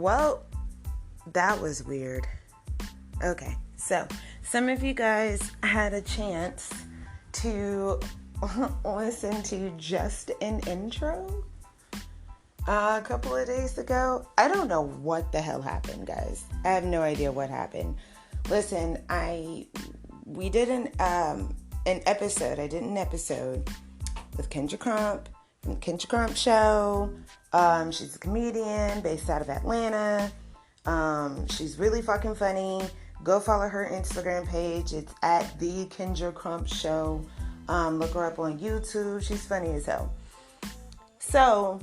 Well, that was weird. Okay, so some of you guys had a chance to listen to just an intro a couple of days ago. I don't know what the hell happened, guys. I have no idea what happened. Listen, we did an episode. I did an episode with Kendra Crump from the Kendra Crump Show. She's a comedian based out of Atlanta. She's really fucking funny. Go follow her Instagram page. It's at the Kendra Crump Show. Look her up on YouTube. She's funny as hell. So,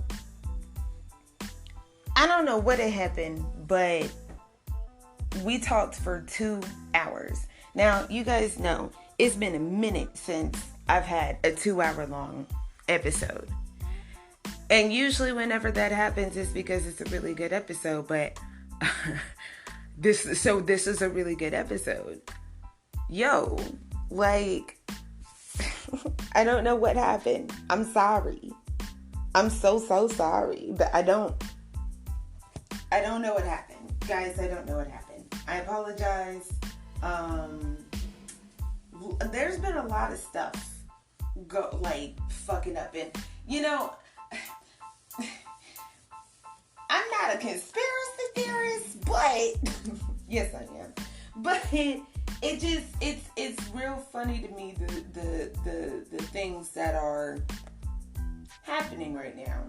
I don't know what had happened, but we talked for 2 hours. Now, you guys know, it's been a minute since I've had a 2-hour long episode. And usually whenever that happens, it's because it's a really good episode, but this is a really good episode. Yo, like, I don't know what happened. I'm sorry. I'm so sorry, but I don't know what happened. Guys, I don't know what happened. I apologize. There's been a lot of stuff fucking up, and I'm not a conspiracy theorist, but yes I am. But it's real funny to me the things that are happening right now.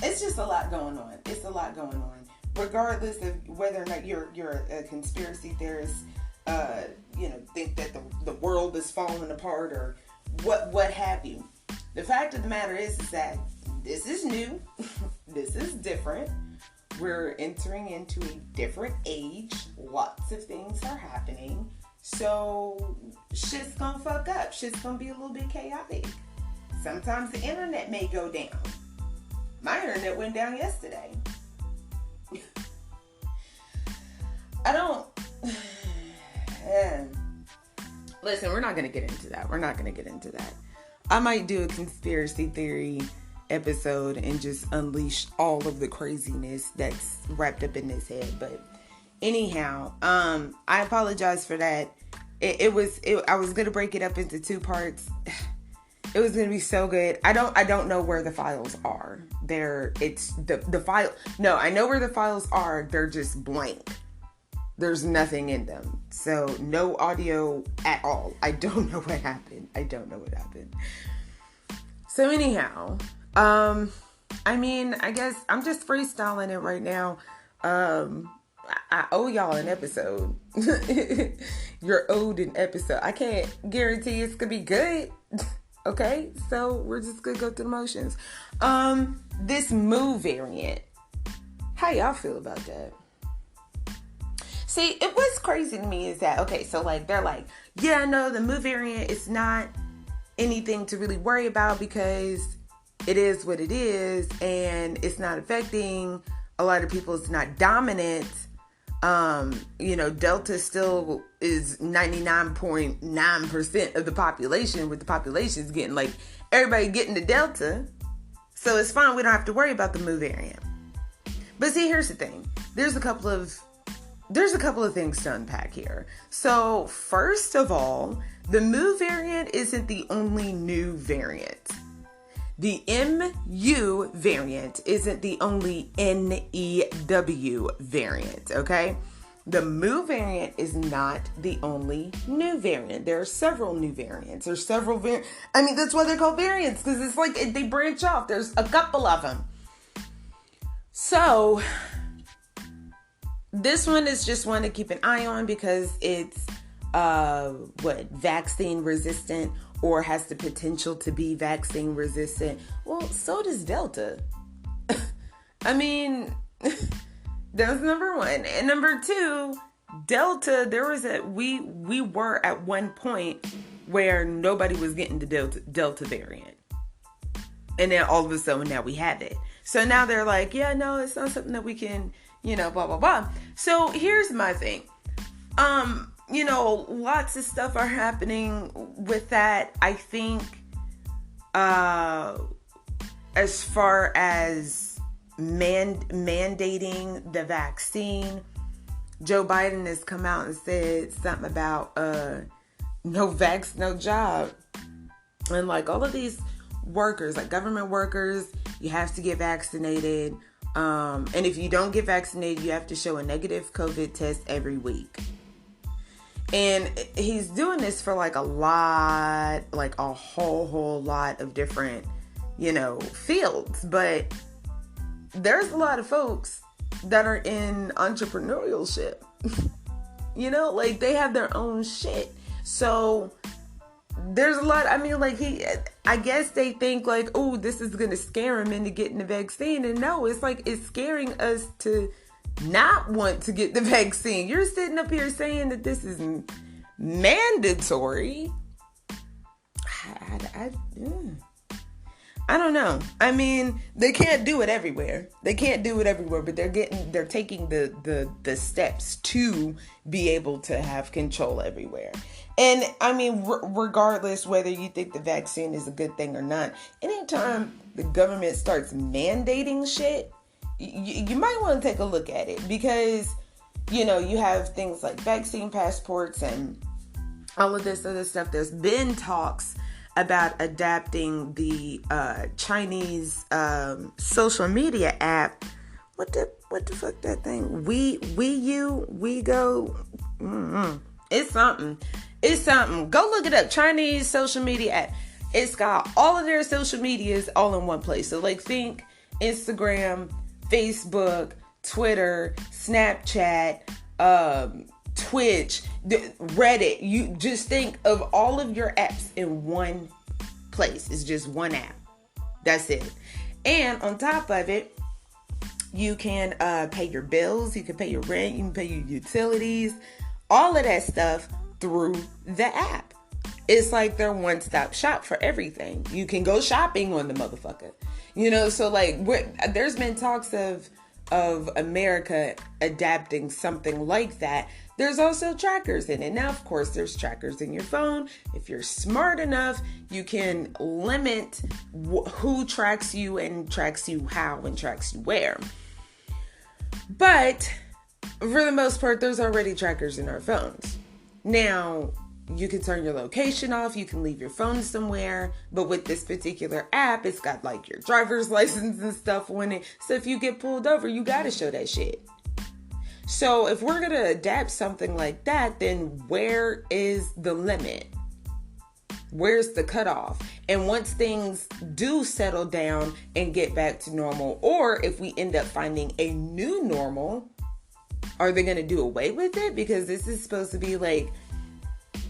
It's just a lot going on. It's a lot going on. Regardless of whether or not you're a conspiracy theorist, think that the world is falling apart or what have you. The fact of the matter is that this is new. This is different. We're entering into a different age. Lots of things are happening. So shit's gonna fuck up. Shit's gonna be a little bit chaotic. Sometimes the internet may go down. My internet went down yesterday. Listen, we're not going to get into that. I might do a conspiracy theory episode and just unleash all of the craziness that's wrapped up in this head. But anyhow, I apologize for that. I was going to break it up into 2 parts. It was going to be so good. I don't know where the files are. The file. No, I know where the files are. They're just blank. There's nothing in them. So no audio at all. I don't know what happened. So anyhow, I guess I'm just freestyling it right now. I owe y'all an episode. You're owed an episode. I can't guarantee it's going to be good. Okay, so we're just gonna go through the motions. This Mu variant. How y'all feel about that? See, what's crazy to me is that, okay, so they're like, yeah, no, the Mu variant is not anything to really worry about because it is what it is and it's not affecting a lot of people. It's not dominant. Delta still is 99.9% of the population, with the population's getting everybody getting the Delta. So it's fine. We don't have to worry about the Mu variant. But see, here's the thing. There's a couple of things to unpack here. So first of all, the Mu variant isn't the only new variant. The MU variant isn't the only NEW variant, okay? The Mu variant is not the only new variant. There are several new variants. There's several variants. I mean, that's why they're called variants, because it's they branch off. There's a couple of them. So, this one is just one to keep an eye on because it's, vaccine resistant or has the potential to be vaccine resistant. Well, so does Delta. I mean, that's number one. And number two, Delta, we were at one point where nobody was getting the Delta variant. And then all of a sudden now we have it. So now they're like, yeah, no, it's not something that we can, blah, blah, blah. So here's my thing. Lots of stuff are happening with that. I think, as far as mandating the vaccine. Joe Biden has come out and said something about no vax, no job. And like all of these workers, like government workers, you have to get vaccinated. And if you don't get vaccinated, you have to show a negative COVID test every week. And he's doing this for like a whole lot of different, fields. But there's a lot of folks that are in entrepreneurship, like they have their own shit. So there's a lot, I guess they think like, oh, this is going to scare him into getting the vaccine. And no, it's like, it's scaring us to not want to get the vaccine. You're sitting up here saying that this is mandatory. I don't know. They can't do it everywhere. But they're taking the steps to be able to have control everywhere. And regardless whether you think the vaccine is a good thing or not, anytime the government starts mandating shit, you might want to take a look at it, because, you have things like vaccine passports and all of this other stuff. There's been talks about adapting the Chinese social media app. What the fuck that thing? We go. It's something. Go look it up. Chinese social media app. It's got all of their social medias all in one place. So like think Instagram, Facebook, Twitter, Snapchat, Twitch, Reddit. You just think of all of your apps in one place. It's just one app. That's it. And on top of it, you can pay your bills. You can pay your rent. You can pay your utilities. All of that stuff through the app. It's like their one-stop shop for everything. You can go shopping on the motherfucker. So like there's been talks of America adapting something like that. There's also trackers in it. Now, of course, there's trackers in your phone. If you're smart enough, you can limit who tracks you and tracks you how and tracks you where. But for the most part, there's already trackers in our phones. Now, you can turn your location off. You can leave your phone somewhere. But with this particular app, it's got like your driver's license and stuff on it. So if you get pulled over, you got to show that shit. So if we're going to adapt something like that, then where is the limit? Where's the cutoff? And once things do settle down and get back to normal, or if we end up finding a new normal, are they going to do away with it? Because this is supposed to be like,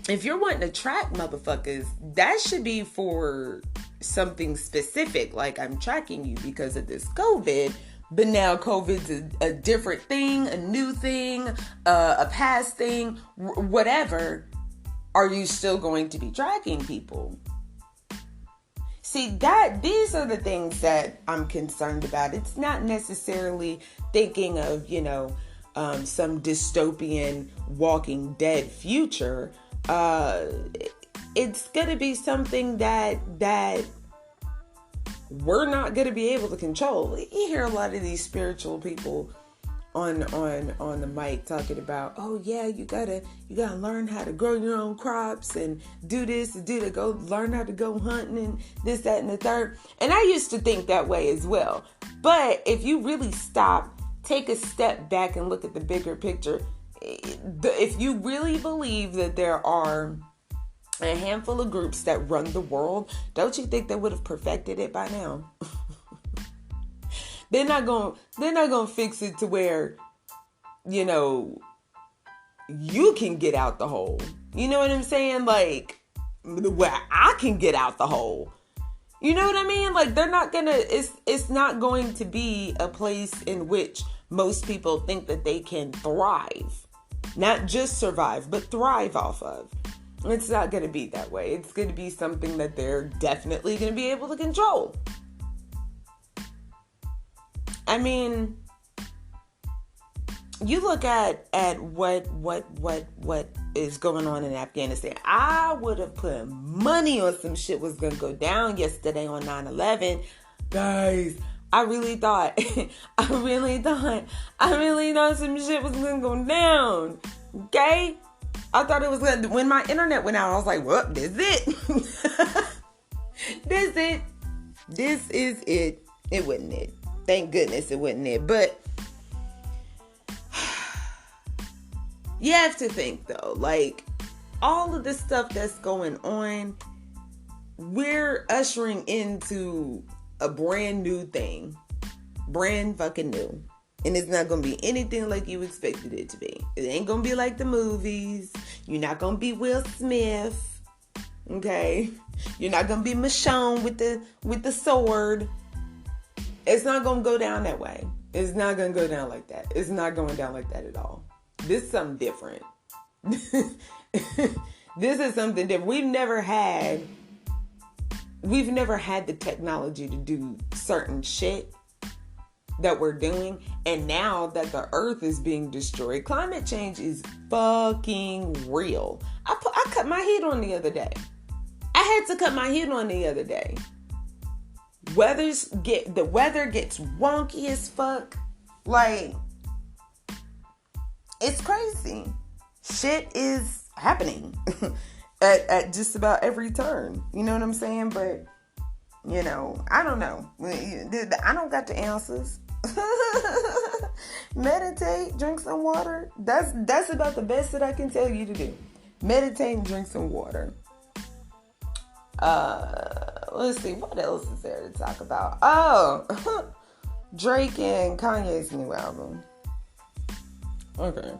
if you're wanting to track motherfuckers, that should be for something specific. Like, I'm tracking you because of this COVID, but now COVID's a different thing, a new thing, a past thing, whatever. Are you still going to be tracking people? See, these are the things that I'm concerned about. It's not necessarily thinking of, some dystopian Walking Dead future. It's going to be something that we're not going to be able to control. You hear a lot of these spiritual people on the mic talking about, oh yeah, you gotta learn how to grow your own crops and do this and do that, go learn how to go hunting and this, that, and the third. And I used to think that way as well. But if you really stop, take a step back and look at the bigger picture, if you really believe that there are a handful of groups that run the world, don't you think they would have perfected it by now? They're not gonna fix it to where, you can get out the hole. You know what I'm saying? Like, where I can get out the hole. You know what I mean? Like, they're not gonna, it's not going to be a place in which most people think that they can thrive. Not just survive, but thrive off of. It's not going to be that way. It's going to be something that they're definitely going to be able to control. I mean, you look at what is going on in Afghanistan. I would have put money on some shit was going to go down yesterday on 9/11. Guys, I really thought some shit was gonna go down. Okay? I thought it was gonna, when my internet went out, I was like, well, this is it. This is it. It wasn't it. Thank goodness it wasn't it. But you have to think though, like all of the stuff that's going on, we're ushering into a brand new thing. Brand fucking new. And it's not going to be anything like you expected it to be. It ain't going to be like the movies. You're not going to be Will Smith. Okay? You're not going to be Michonne with the sword. It's not going to go down that way. It's not going to go down like that. It's not going down like that at all. This is something different. This is something different. We've never had the technology to do certain shit that we're doing. And now that the earth is being destroyed, climate change is fucking real. I cut my heat on the other day. I had to cut my heat on the other day. The weather gets wonky as fuck. Like, it's crazy. Shit is happening at just about every turn. You know what I'm saying? But, you know, I don't know. I don't got the answers. Meditate, drink some water. That's about the best that I can tell you to do. Meditate and drink some water. Let's see, what else is there to talk about? Oh, Drake and Kanye's new album. Okay.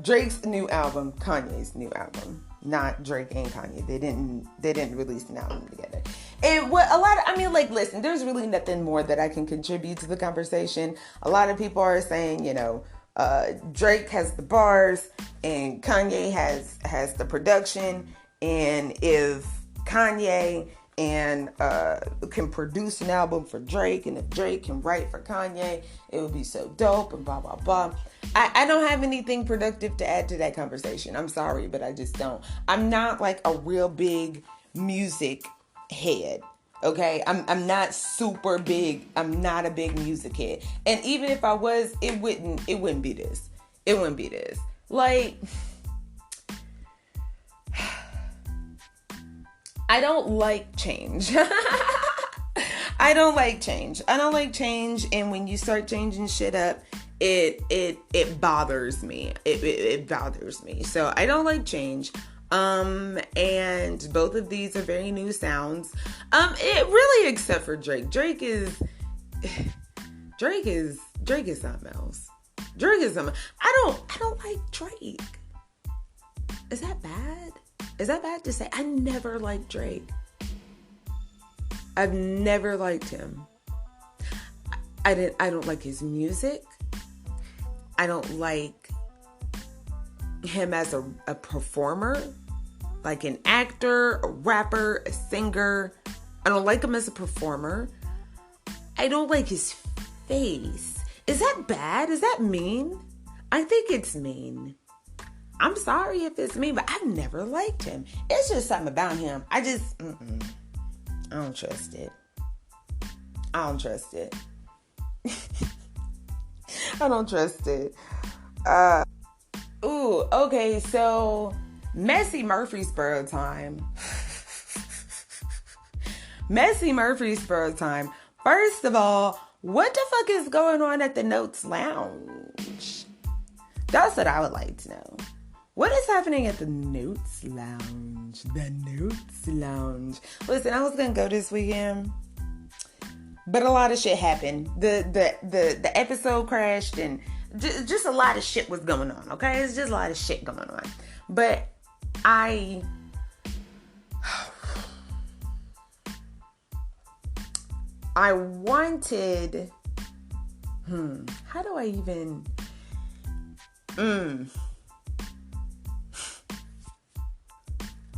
Drake's new album, Kanye's new album. Not Drake and Kanye. They didn't release an album together. And listen, there's really nothing more that I can contribute to the conversation. A lot of people are saying, you know, Drake has the bars and Kanye has the production. And if Kanye and can produce an album for Drake, and if Drake can write for Kanye, it would be so dope and blah, blah, blah. I don't have anything productive to add to that conversation. I'm sorry, but I just don't. I'm not like a real big music head. Okay, I'm not super big. I'm not a big music head. And even if I was, it wouldn't be this. It wouldn't be this. Like, I don't like change. I don't like change. And when you start changing shit up, it bothers me. It bothers me. So I don't like change. And both of these are very new sounds. It really, except for Drake. Drake is something else. Drake is something. I don't like Drake. Is that bad? Is that bad to say? I never liked Drake. I've never liked him. I don't like his music. I don't like him as a performer, like an actor, a rapper, a singer. I don't like him as a performer. I don't like his face. Is that bad? Is that mean? I think it's mean. I'm sorry if it's mean, but I've never liked him. It's just something about him. I don't trust it. I don't trust it. I don't trust it. Okay, so Messy Murfreesboro time. Messy Murfreesboro time. First of all, what the fuck is going on at the Notes Lounge? That's what I would like to know. What is happening at the Notes Lounge? The Notes Lounge. Listen, I was gonna go this weekend, but a lot of shit happened. The episode crashed, and just a lot of shit was going on. Okay, it's just a lot of shit going on. But I wanted. How do I even?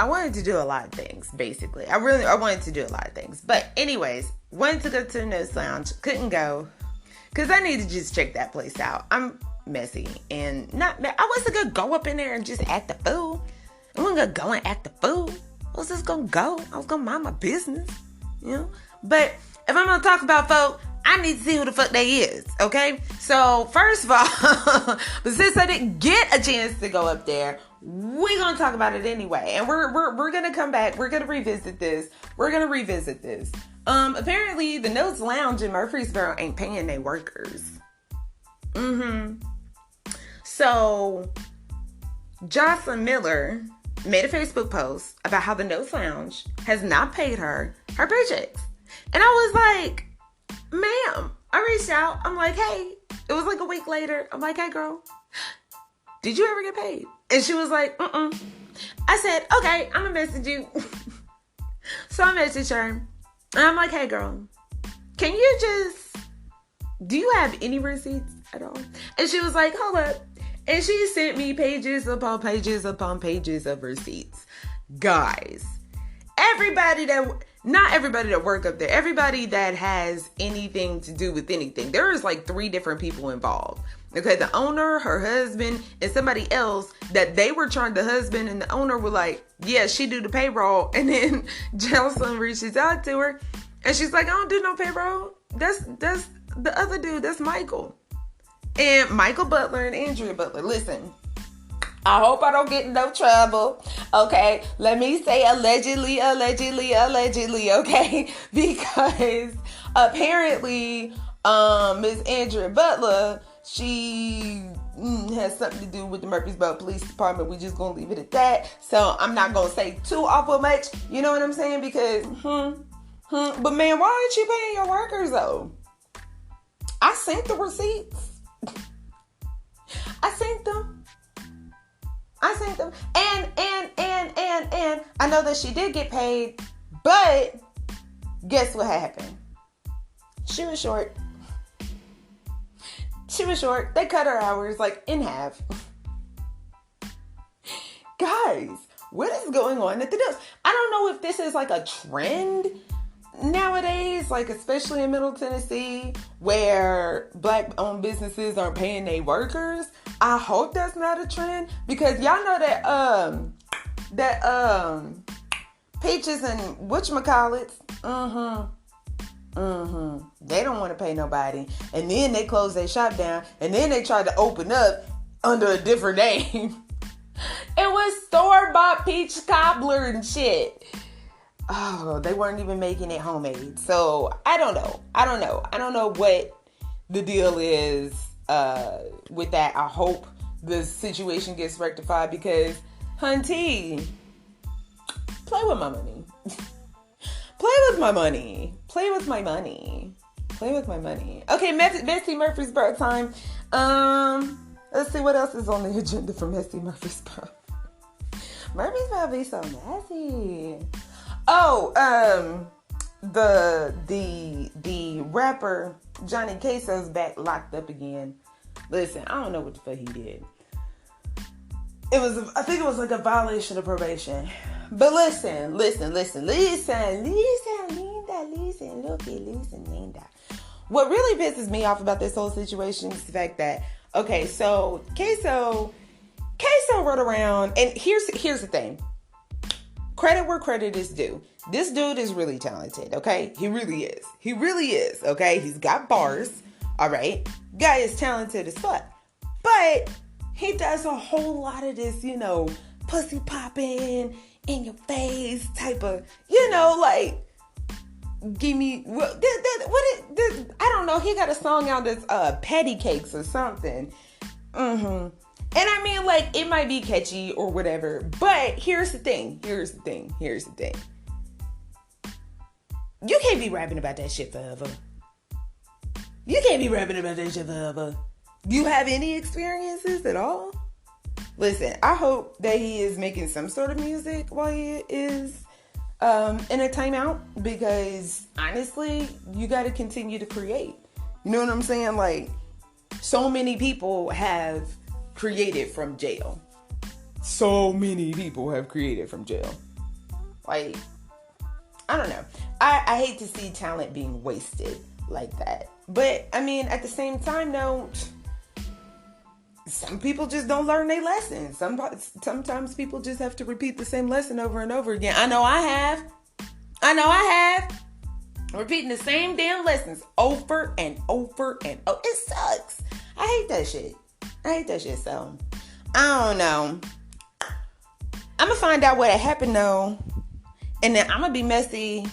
I wanted to do a lot of things, basically. I wanted to do a lot of things. But anyways, wanted to go to the Notes Lounge. Couldn't go. Because I need to just check that place out. I'm messy. And I wasn't going to go up in there and just act a fool. I wasn't going to go and act a fool. I was just going to go. I was going to mind my business. You know? But if I'm going to talk about folk, I need to see who the fuck they is, okay? So, first of all, but since I didn't get a chance to go up there, we're going to talk about it anyway. And we're going to come back. We're going to revisit this. Apparently, the Notes Lounge in Murfreesboro ain't paying their workers. So, Jocelyn Miller made a Facebook post about how the Notes Lounge has not paid her paychecks. And I was like, ma'am, I reached out. I'm like, hey, it was like a week later. I'm like, hey, girl, did you ever get paid? And she was like, I said, okay, I'm going to message you. So I messaged her. And I'm like, hey, girl, do you have any receipts at all? And she was like, hold up. And she sent me pages upon pages upon pages of receipts. Guys, not everybody that work up there, everybody that has anything to do with anything, there is like 3 different people involved. Okay, the owner, her husband, and somebody else that they were trying, the husband and the owner were like, yeah, she do the payroll. And then Jocelyn reaches out to her and she's like, I don't do no payroll. That's the other dude, that's Michael. And Michael Butler and Andrea Butler, listen, I hope I don't get in no trouble. Okay, let me say allegedly, okay? Because apparently, Miss Andrea Butler, she has something to do with the Murfreesboro Police Department. We're just going to leave it at that. So I'm not going to say too awful much. You know what I'm saying? Because, but man, why aren't you paying your workers though? I sent the receipts. I sent them. And I know that she did get paid, but guess what happened? She was short. They cut her hours like in half. Guys, what is going on at the Notes? I don't know if this is like a trend nowadays, like especially in Middle Tennessee, where Black-owned businesses aren't paying their workers. I hope that's not a trend, because y'all know that Peaches and whatchamacallits, they don't want to pay nobody, and then they close their shop down, and then they try to open up under a different name. It was store-bought peach cobbler and shit. Oh, they weren't even making it homemade. So I don't know. I don't know what the deal is with that. I hope the situation gets rectified, because hunty, play with my money. Play with my money. Okay, Messy Murfreesboro time. Let's see what else is on the agenda for Messy Murfreesboro. Murfreesboro be so messy. Oh, the rapper Johnny Queso's back locked up again. Listen, I don't know what the fuck he did. I think it was like a violation of probation. But listen, Linda. What really pisses me off about this whole situation is the fact that, okay, so Queso wrote around, and here's the thing. Credit where credit is due. This dude is really talented, okay? He really is, okay? He's got bars, all right? Guy is talented as fuck. But he does a whole lot of this, pussy popping in your face type of, like, give me, I don't know. He got a song out that's Patty Cakes or something. And I mean, like, it might be catchy or whatever, but here's the thing. You can't be rapping about that shit forever. Do you have any experiences at all? Listen, I hope that he is making some sort of music while he is in a timeout, because honestly, you got to continue to create. You know what I'm saying? Like, so many people have created from jail. Like, I don't know. I hate to see talent being wasted like that. But, I mean, at the same time, though, some people just don't learn their lessons. Sometimes people just have to repeat the same lesson over and over again. I know I have. Repeating the same damn lessons over and over and over. It sucks. I hate that shit. So, I don't know. I'm going to find out what happened, though. And then I'm going to be messy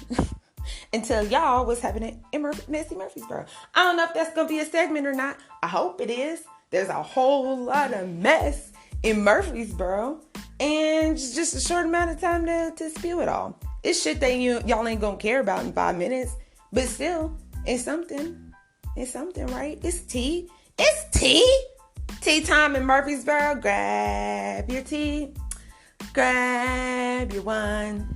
and tell y'all what's happening in Messy Murfreesboro. I don't know if that's going to be a segment or not. I hope it is. There's a whole lot of mess in Murfreesboro. And just a short amount of time to spew it all. It's shit that y'all ain't going to care about in 5 minutes. But still, it's something. It's something, right? It's tea. It's tea. Tea time in Murfreesboro. Grab your tea. Grab your wine.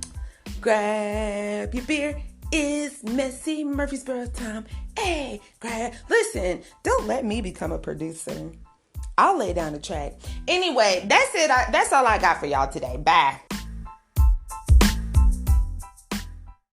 Grab your beer. It's Messy Murfreesboro time. Hey, listen, don't let me become a producer. I'll lay down the track. Anyway, that's it. That's all I got for y'all today. Bye.